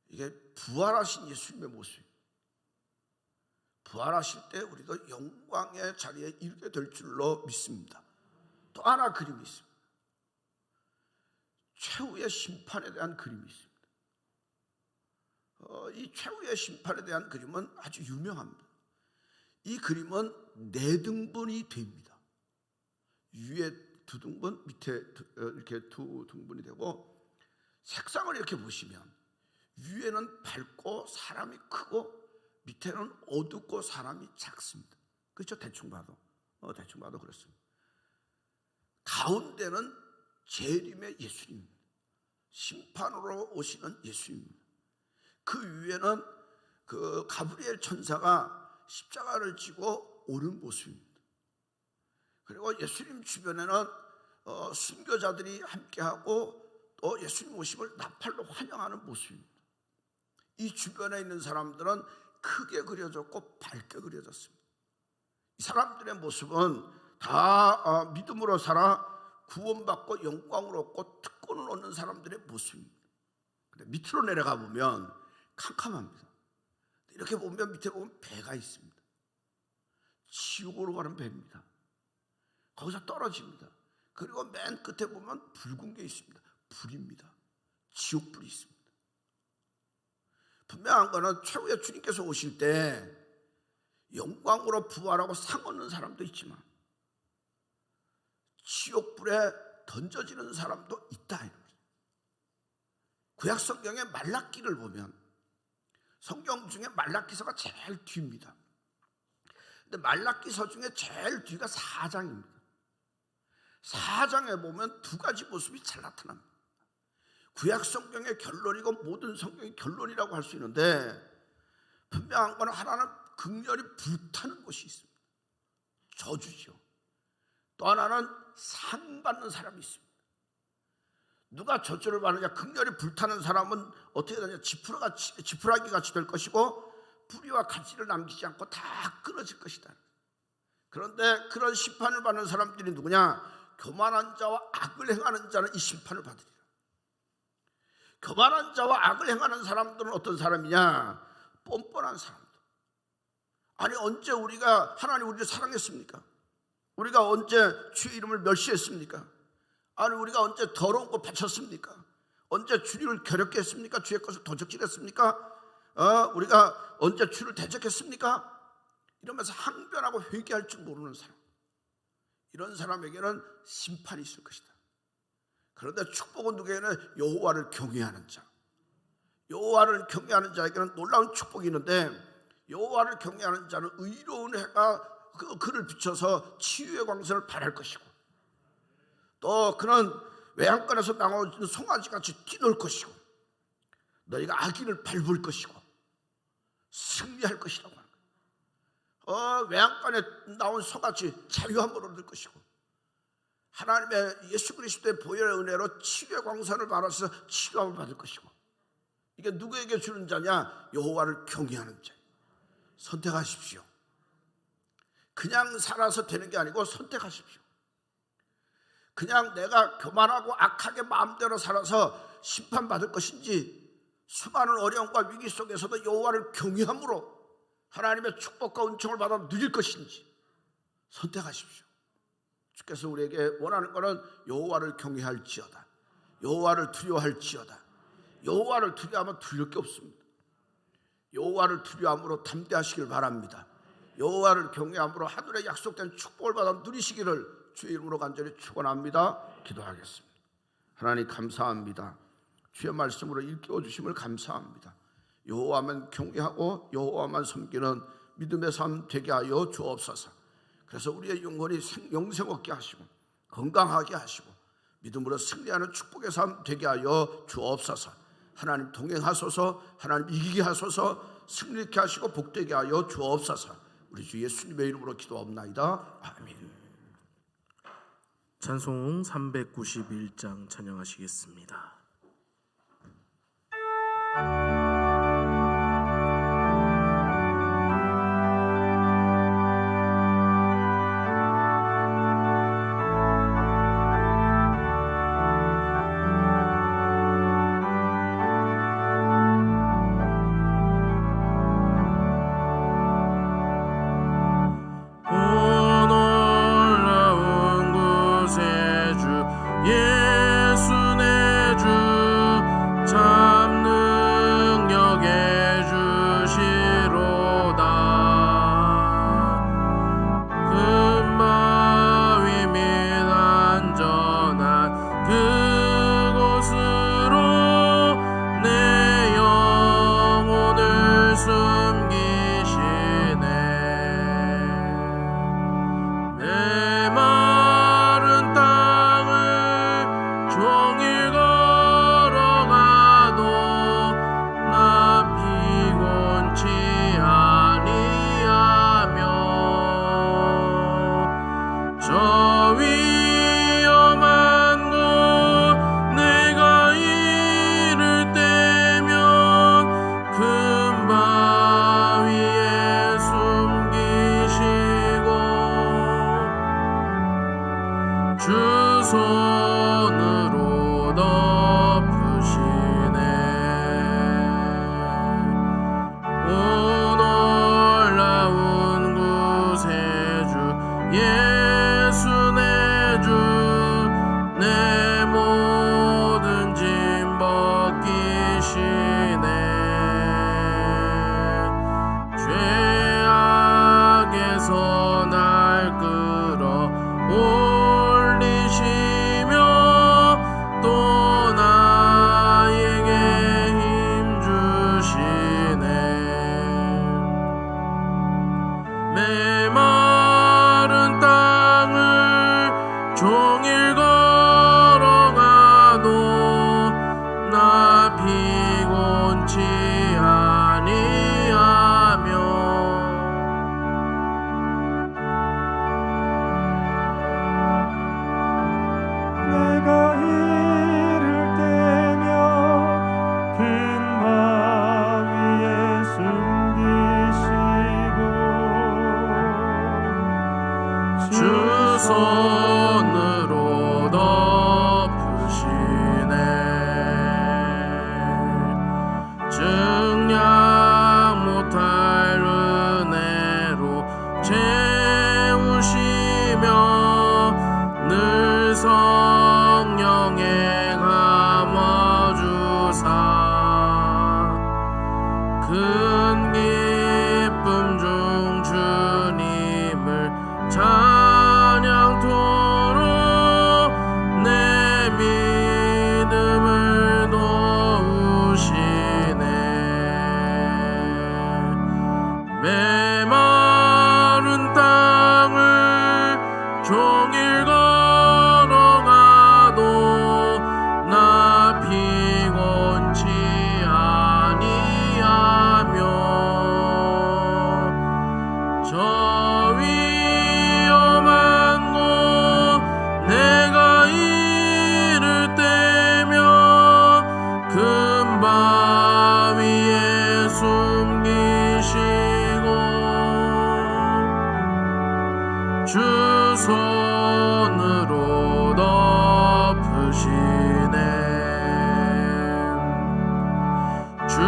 이게 부활하신 예수님의 모습입니다. 부활하실 때 우리도 영광의 자리에 이르게 될 줄로 믿습니다. 또 하나 그림이 있습니다. 최후의 심판에 대한 그림이 있습니다. 이 최후의 심판에 대한 그림은 아주 유명합니다. 이 그림은 네 등분이 됩니다. 위에 두 등분, 밑에 이렇게 두 등분이 되고 색상을 이렇게 보시면 위에는 밝고 사람이 크고 밑에는 어둡고 사람이 작습니다. 그렇죠? 대충 봐도 그렇습니다. 가운데는 재림의 예수님입니다. 심판으로 오시는 예수님입니다. 그 위에는 그 가브리엘 천사가 십자가를 지고 오는 모습입니다. 그리고 예수님 주변에는 순교자들이 함께하고 또 예수님 오심을 나팔로 환영하는 모습입니다. 이 주변에 있는 사람들은 크게 그려졌고 밝게 그려졌습니다. 이 사람들의 모습은 다 믿음으로 살아 구원받고 영광을 얻고 특권을 얻는 사람들의 모습입니다. 근데 밑으로 내려가 보면 캄캄합니다. 이렇게 보면 밑에 보면 배가 있습니다. 지옥으로 가는 배입니다. 거기서 떨어집니다. 그리고 맨 끝에 보면 붉은 게 있습니다. 불입니다. 지옥불이 있습니다. 분명한 거는 최후의 주님께서 오실 때 영광으로 부활하고 상 얻는 사람도 있지만 지옥불에 던져지는 사람도 있다. 구약 성경의 말라기를 보면 성경 중에 말라기서가 제일 뒤입니다. 근데 말라기서 중에 제일 뒤가 4장입니다. 4장에 보면 두 가지 모습이 잘 나타납니다. 구약 성경의 결론이고 모든 성경의 결론이라고 할 수 있는데 분명한 건 하나는 극렬히 불타는 곳이 있습니다. 저주죠. 또 하나는 상 받는 사람이 있습니다. 누가 저주를 받느냐? 극렬히 불타는 사람은 어떻게 되냐? 지푸라기 같이 될 것이고 뿌리와 가지를 남기지 않고 다 끊어질 것이다. 그런데 그런 심판을 받는 사람들이 누구냐? 교만한 자와 악을 행하는 자는 이 심판을 받으리라. 교만한 자와 악을 행하는 사람들은 어떤 사람이냐? 뻔뻔한 사람들. 아니 언제 우리가 하나님 우리를 사랑했습니까? 우리가 언제 주의 이름을 멸시했습니까? 아니 우리가 언제 더러운 것 바쳤습니까? 언제 주를 괴롭게 했습니까? 주의 것을 도적질했습니까? 우리가 언제 주를 대적했습니까? 이러면서 항변하고 회개할 줄 모르는 사람, 이런 사람에게는 심판이 있을 것이다. 그런데 축복은 누구에게는 여호와를 경외하는 자, 여호와를 경외하는 자에게는 놀라운 축복이 있는데, 여호와를 경외하는 자는 의로운 해가 그를 비춰서 치유의 광선을 발할 것이고, 또 그는 외양간에서 나오는 송아지같이 뛰놀 것이고, 너희가 악인을 밟을 것이고 승리할 것이라고 하는 거예요. 외양간에 나온 소같이 자유함으로 얻을 것이고, 하나님의 예수 그리스도의 보혈의 은혜로 치유의 광선을 받아서 치유함을 받을 것이고, 이게 누구에게 주는 자냐? 여호와를 경외하는 자. 선택하십시오. 그냥 살아서 되는 게 아니고 선택하십시오. 그냥 내가 교만하고 악하게 마음대로 살아서 심판받을 것인지, 수많은 어려움과 위기 속에서도 여호와를 경외함으로 하나님의 축복과 은총을 받아 누릴 것인지 선택하십시오. 주께서 우리에게 원하는 것은 여호와를 경외할지어다, 여호와를 두려워할지어다. 여호와를 두려워하면 두려울 게 없습니다. 여호와를 두려워함으로 담대하시길 바랍니다. 여호와를 경외함으로 하늘에 약속된 축복을 받아 누리시기를 주의 이름으로 간절히 축원합니다. 기도하겠습니다. 하나님 감사합니다. 주의 말씀으로 일깨워 주심을 감사합니다. 여호와만 경외하고 여호와만 섬기는 믿음의 삶 되게 하여 주옵소서. 그래서 우리의 영혼이 영생 얻게 하시고 건강하게 하시고 믿음으로 승리하는 축복의 삶 되게 하여 주옵소서. 하나님 동행하소서. 하나님 이기게 하소서. 승리케 하시고 복되게 하여 주옵소서. 우리 주 예수님의 이름으로 기도합나이다. 아멘. 찬송 391장 찬양하시겠습니다. 예수 내 주 큰 기쁨 중 주님을 찬양토록 내 믿음을 도우시네. 메마른 땅을 종일 걸어가도 나 피곤치 아니하며 저 위험한 곳 내가 이를 때면 금밤 위에 숨기시고 주 손으로 덮으시네. 주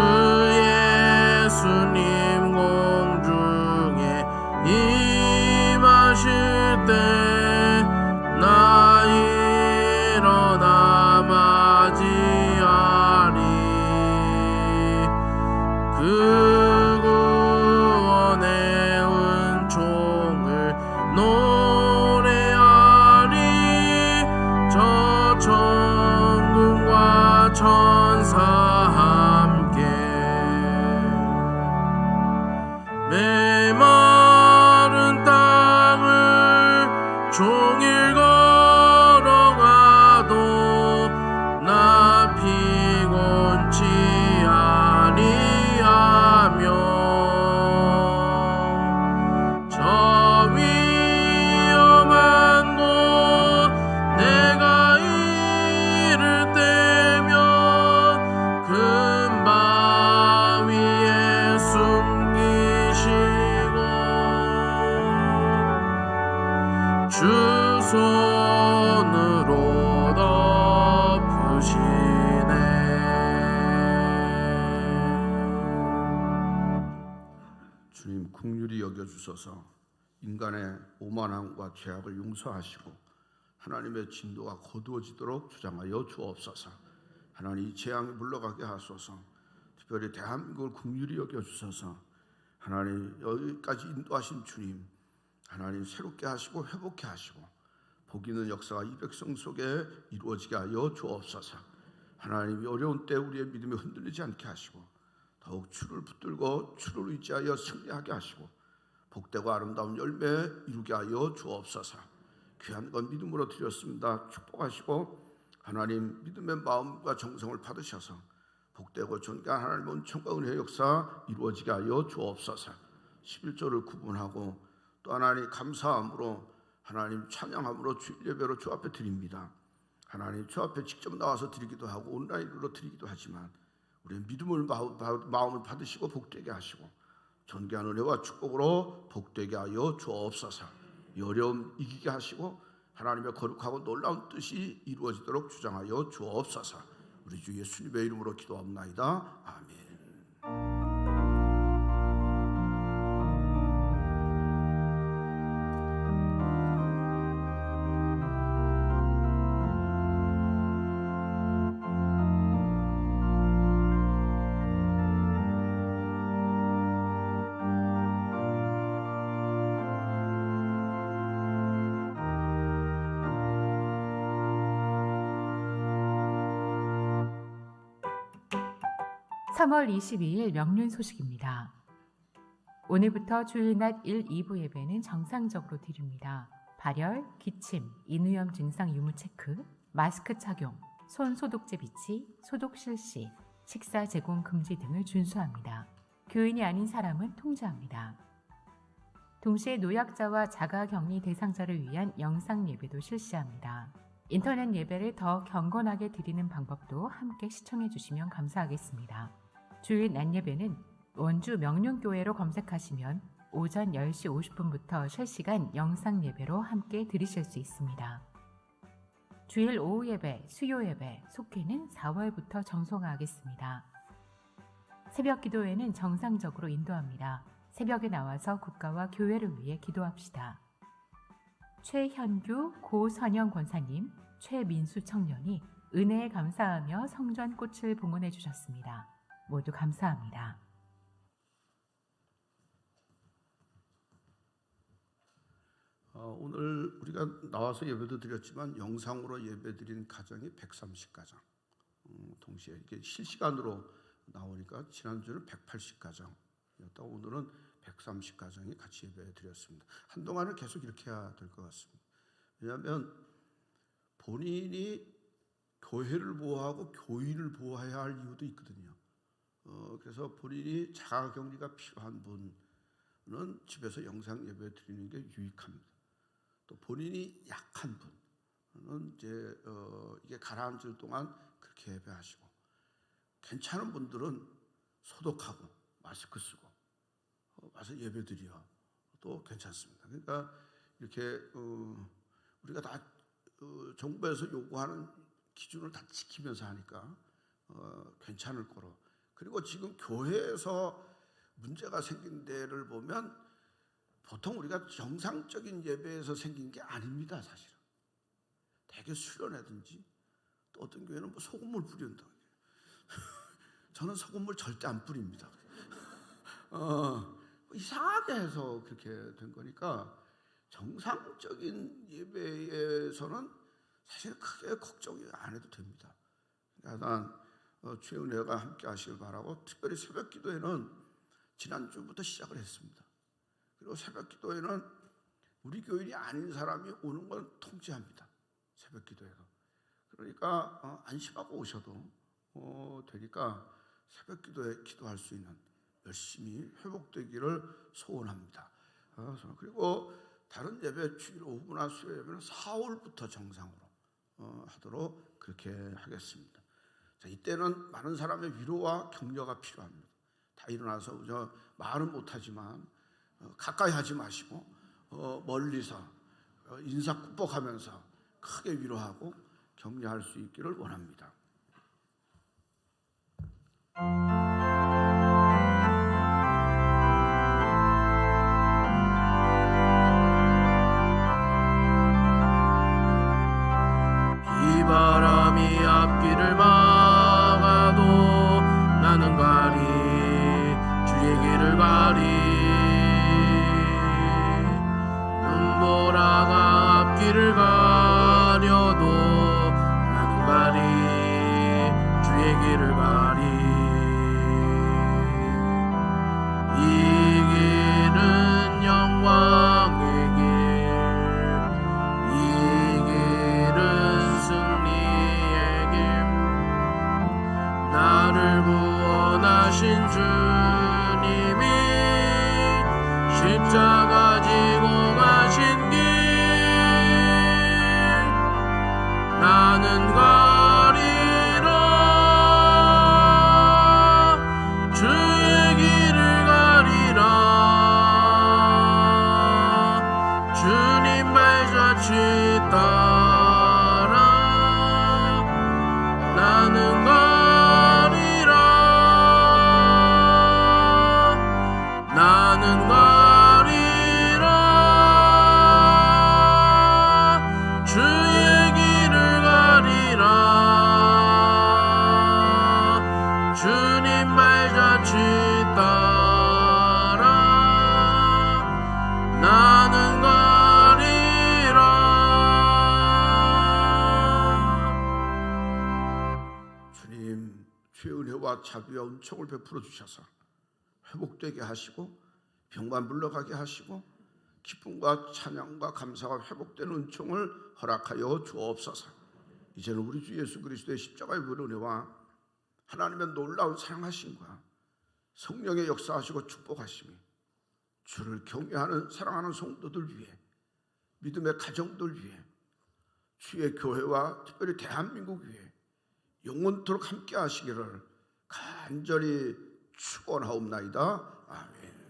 예수님 공중에 임하실 때 나 일어나 맞이하리. 그 구원의 은총을 노래하리. 저 천군과 천사 함께 메마른 땅을 종일 걸어가도 나 피곤치 아니하며 저 위험한 곳 내가 이를 때면 금밤 위에 숨기시고 주 손으로 덮으시네. 주님 긍휼히 여겨주소서. 인간의 오만함과 죄악을 용서하시고 하나님의 진도가 거두어지도록 주장하여 주옵소서. 하나님 이 재앙이 물러가게 하소서. 특별히 대한민국을 긍휼히 여겨주소서. 하나님 여기까지 인도하신 주님, 하나님 새롭게 하시고 회복케 하시고 복 있는 역사가 이 백성 속에 이루어지게 하여 주옵소서. 하나님이 어려운 때 우리의 믿음이 흔들리지 않게 하시고 더욱 주를 붙들고 주를 의지하여 승리하게 하시고 복되고 아름다운 열매 이루게 하여 주옵소서. 귀한 건 믿음으로 드렸습니다. 축복하시고 하나님 믿음의 마음과 정성을 받으셔서 복되고 존귀한 하나님의 은총과 은혜의 역사 이루어지게 하여 주옵소서. 11조를 구분하고 또 하나님 감사함으로 하나님 찬양함으로 주 예배로 주 앞에 드립니다. 하나님 주 앞에 직접 나와서 드리기도 하고 온라인으로 드리기도 하지만 우리의 믿음을 마음을 받으시고 복되게 하시고 존귀한 은혜와 축복으로 복되게 하여 주옵소서. 이 어려움 이기게 하시고 하나님의 거룩하고 놀라운 뜻이 이루어지도록 주장하여 주옵소서. 우리 주 예수님의 이름으로 기도합나이다. 아멘. (3월 22일) 명륜 소식입니다. 오늘부터 주일낮 1, 2부 예배는 정상적으로 드립니다. 발열, 기침, 인후염 증상 유무 체크, 마스크 착용, 손 소독제 비치, 소독 실시, 식사 제공 금지 등을 준수합니다. 교인이 아닌 사람은 통제합니다. 동시에 노약자와 자가격리 대상자를 위한 영상 예배도 실시합니다. 인터넷 예배를 더 경건하게 드리는 방법도 함께 시청해 주시면 감사하겠습니다. 주일 낮 예배는 원주 명륜교회로 검색하시면 오전 10시 50분부터 실시간 영상 예배로 함께 드리실 수 있습니다. 주일 오후 예배, 수요 예배, 속회는 4월부터 정성화하겠습니다. 새벽 기도회는 정상적으로 인도합니다. 새벽에 나와서 국가와 교회를 위해 기도합시다. 최현규 고선영 권사님, 최민수 청년이 은혜에 감사하며 성전꽃을 봉헌해 주셨습니다. 모두 감사합니다. 오늘 우리가 나와서 예배도 드렸지만 영상으로 예배드린 가정이 130가정, 동시에 이게 실시간으로 나오니까 지난주는 180가정이었다고 오늘은 130가정이 같이 예배 드렸습니다. 한동안은 계속 이렇게 해야 될 것 같습니다. 왜냐하면 본인이 교회를 보호하고 교인을 보호해야 할 이유도 있거든요. 그래서 본인이 자가격리가 필요한 분은 집에서 영상 예배 드리는 게 유익합니다. 또 본인이 약한 분은 이제 이게 가라앉을 동안 그렇게 예배하시고, 괜찮은 분들은 소독하고 마스크 쓰고 와서 예배드려 또 괜찮습니다. 그러니까 이렇게 우리가 다 정부에서 요구하는 기준을 다 지키면서 하니까 괜찮을 거로. 그리고 지금 교회에서 문제가 생긴 데를 보면 보통 우리가 정상적인 예배에서 생긴 게 아닙니다. 사실은 대개 수련회든지 또 어떤 교회는 뭐 소금물 뿌린다고. 저는 소금물 절대 안 뿌립니다. 이상하게 해서 그렇게 된 거니까 정상적인 예배에서는 사실 크게 걱정이 안 해도 됩니다. 그러니까 난 주의 은혜가 함께 하시길 바라고, 특별히 새벽 기도회는 지난주부터 시작을 했습니다. 그리고 새벽 기도회는 우리 교인이 아닌 사람이 오는 건 통제합니다. 새벽 기도회가. 그러니까 안심하고 오셔도 되니까 새벽 기도회 기도할 수 있는 열심히 회복되기를 소원합니다. 그리고 다른 예배 주일 오후나 수요 예배는 4월부터 정상으로 하도록 그렇게 하겠습니다. 자, 이때는 많은 사람의 위로와 격려가 필요합니다. 다 일어나서 말은 못하지만 가까이 하지 마시고 멀리서 인사국복하면서 크게 위로하고 격려할 수 있기를 원합니다. 비바람이 앞길을 막아도 나는 가리 주의 길을 가리. 눈보라가 앞길을 가려도 나는 가리 주의 길을 가리. 이 길은 영광의 길, 이 길은 승리의 길. 나를 구원하신 주님이 십자가 지고 가신 길. 나는 가리라 주의 길을 가리라. 주님 발자취 따라 나는 가리라. 나는 가리라 주의 길을 가리라. 주님 발자취 따라 나는 가리라. 주님, 주의 은혜와 자비와 은총을 베풀어 주셔서 회복되게 하시고 병만 물러가게 하시고 기쁨과 찬양과 감사가 회복되는 은총을 허락하여 주옵소서. 이제는 우리 주 예수 그리스도의 십자가의 은혜와 하나님의 놀라운 사랑하심과 성령의 역사하시고 축복하심이 주를 경외하는 사랑하는 성도들 위해, 믿음의 가정들 위해, 주의 교회와 특별히 대한민국 위해 영원토록 함께 하시기를 간절히 축원하옵나이다. 아멘.